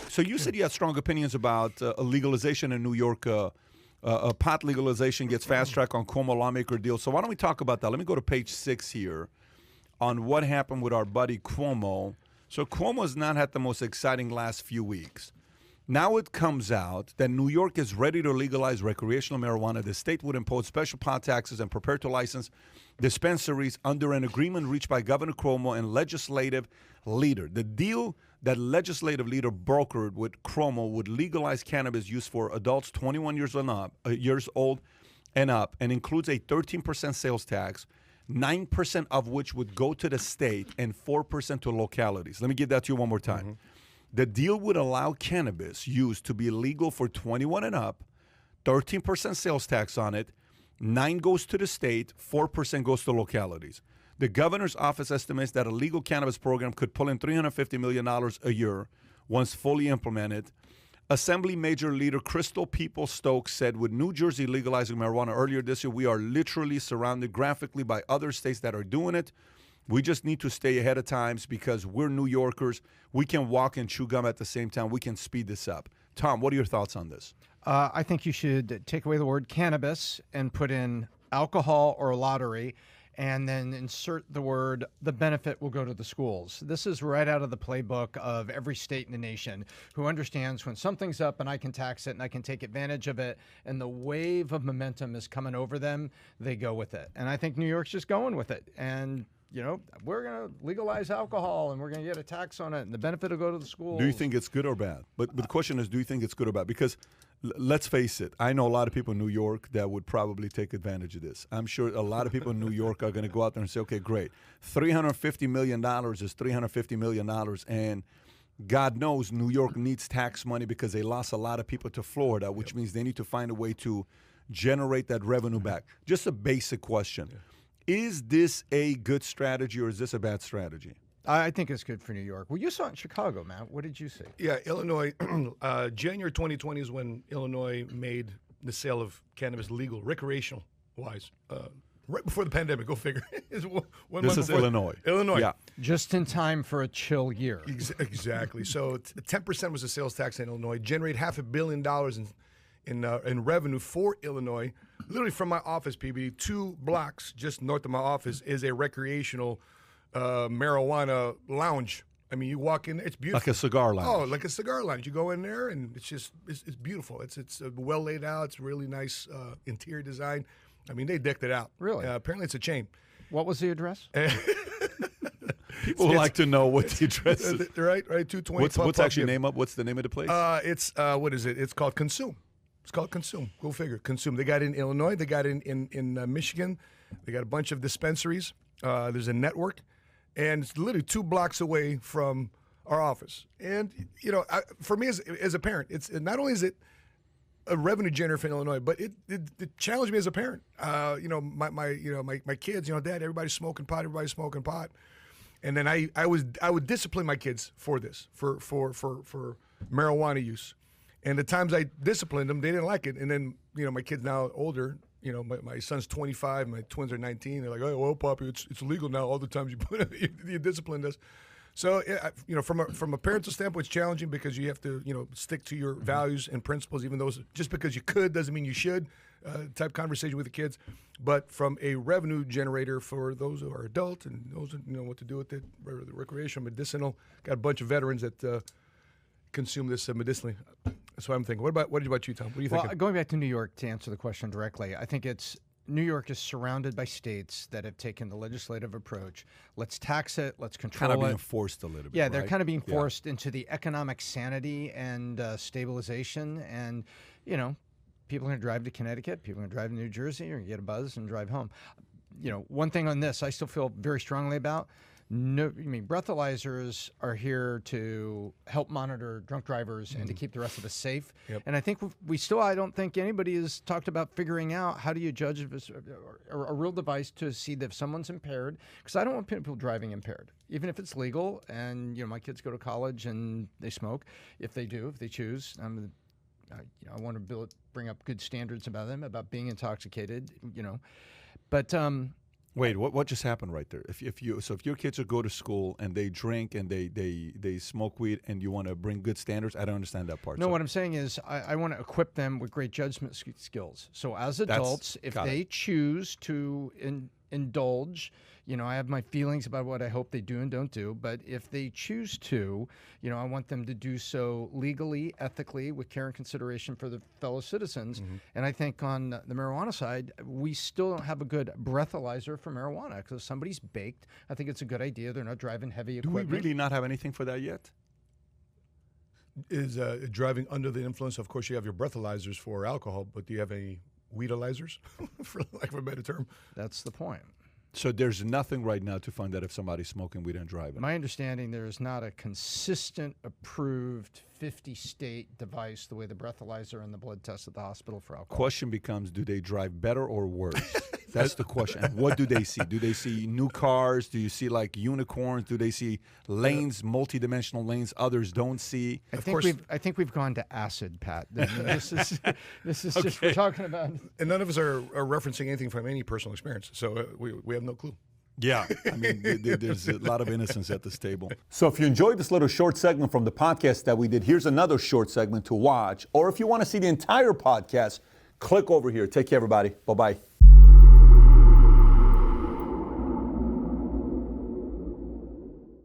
So you said you had strong opinions about legalization in New York. Pot legalization gets fast track on Cuomo lawmaker deal. So why don't we talk about that? Let me go to page 6 here on what happened with our buddy Cuomo. So Cuomo has not had the most exciting last few weeks. Now it comes out that New York is ready to legalize recreational marijuana. The state would impose special pot taxes and prepare to license dispensaries under an agreement reached by Governor Cuomo and legislative leader. The deal that legislative leader brokered with Cuomo would legalize cannabis use for adults 21 years old and up, and includes a 13% sales tax, 9% of which would go to the state and 4% to localities. Let me give that to you one more time. Mm-hmm. The deal would allow cannabis use to be legal for 21 and up, 13% sales tax on it, 9% goes to the state, 4% goes to localities. The governor's office estimates that a legal cannabis program could pull in $350 million a year once fully implemented. Assembly Major Leader Crystal People-Stokes said, with New Jersey legalizing marijuana earlier this year, we are literally surrounded graphically by other states that are doing it. We just need to stay ahead of times because we're New Yorkers. We can walk and chew gum at the same time. We can speed this up. Tom, what are your thoughts on this? I think you should take away the word cannabis and put in alcohol or lottery, and then insert the word, the benefit will go to the schools. This is right out of the playbook of every state in the nation who understands when something's up and I can tax it and I can take advantage of it, and the wave of momentum is coming over them, they go with it. And I think New York's just going with it. And you know, we're going to legalize alcohol and we're going to get a tax on it and the benefit will go to the schools. Do you think it's good or bad? But the question is, do you think it's good or bad? Because let's face it, I know a lot of people in New York that would probably take advantage of this. I'm sure a lot of people in New York are going to go out there and say, okay, great. $350 million is $350 million. And God knows New York needs tax money because they lost a lot of people to Florida, which means they need to find a way to generate that revenue back. Just a basic question. Is this a good strategy or is this a bad strategy? I think it's good for New York. Well, you saw it in Chicago, Matt. What did you see? Yeah, Illinois, January 2020 is when Illinois made the sale of cannabis legal, recreational-wise. Right before the pandemic, go figure. This is Illinois. Illinois. Yeah. Just in time for a chill year. Exactly. So 10% was the sales tax in Illinois, generated $500 million in revenue for Illinois. Literally from my office, PBD, 2 blocks just north of my office is a recreational marijuana lounge. I mean, you walk in, it's beautiful. Like a cigar lounge. Oh, like a cigar lounge. You go in there, and it's beautiful. It's well laid out. It's really nice interior design. I mean, they decked it out. Really? Apparently, it's a chain. What was the address? People would like to know what the address is. Right, 220. What's actually name up? What's the name of the place? It's what is it? It's called Consume. It's called Consume. Go figure. Consume. They got it in Illinois. They got it in Michigan. They got a bunch of dispensaries. There's a network, and it's literally 2 blocks away from our office. And you know, for me as a parent, it's not only is it a revenue generator for Illinois, but it challenged me as a parent. You know, my kids. You know, Dad, everybody's smoking pot. Everybody's smoking pot. And then I would discipline my kids for this, for marijuana use. And the times I disciplined them, they didn't like it. And then, you know, my kid's now older. You know, my son's 25, my twins are 19. They're like, oh, well, Poppy, it's legal now. All the times you disciplined us. So, you know, from a parental standpoint, it's challenging because you have to, you know, stick to your values and principles, even though just because you could doesn't mean you should. Type conversation with the kids. But from a revenue generator for those who are adult and those who know what to do with it, the recreational, medicinal, got a bunch of veterans that consume this medicinally. That's what I'm thinking. What about you, Tom? What do you think? Well, going back to New York to answer the question directly, I think New York is surrounded by states that have taken the legislative approach. Let's tax it. Let's control it. Kind of being forced a little bit. Yeah, they're kind of being forced into the economic sanity and stabilization. And, you know, people are going to drive to Connecticut. People are going to drive to New Jersey or get a buzz and drive home. You know, one thing on this I still feel very strongly about. No, I mean, breathalyzers are here to help monitor drunk drivers and to keep the rest of us safe. Yep. And I think I don't think anybody has talked about figuring out how do you judge if it's a real device to see if someone's impaired. Because I don't want people driving impaired, even if it's legal. And, you know, my kids go to college and they smoke. If they choose, I want to bring up good standards about them, about being intoxicated, you know. But Wait, what just happened right there? If your kids go to school and they drink and they smoke weed and you want to bring good standards, I don't understand that part. No, what I'm saying is I want to equip them with great judgment skills. So as adults, if they choose to indulge, I have my feelings about what I hope they do and don't do, but if they choose to, I want them to do so legally, ethically, with care and consideration for their fellow citizens. Mm-hmm. And I think on the marijuana side, we still don't have a good breathalyzer for marijuana, because if somebody's baked, I think it's a good idea. They're not driving heavy equipment. Do we really not have anything for that yet? Is driving under the influence? Of course, you have your breathalyzers for alcohol, but do you have any weedalizers, for lack of a better term? That's the point. So there's nothing right now to find that if somebody's smoking weed and driving. My understanding, there is not a consistent, approved 50-state device the way the breathalyzer and the blood test at the hospital for alcohol. Question becomes, do they drive better or worse? That's the question. And what do they see? Do they see new cars? Do you see like unicorns? Do they see lanes, multi-dimensional lanes others don't see? I think we've gone to acid, Pat. I mean, this is just we're talking about. And none of us are referencing anything from any personal experience, so we have no clue. Yeah, I mean, there's a lot of innocence at this table. So if you enjoyed this little short segment from the podcast that we did, here's another short segment to watch. Or if you want to see the entire podcast, click over here. Take care, everybody. Bye-bye.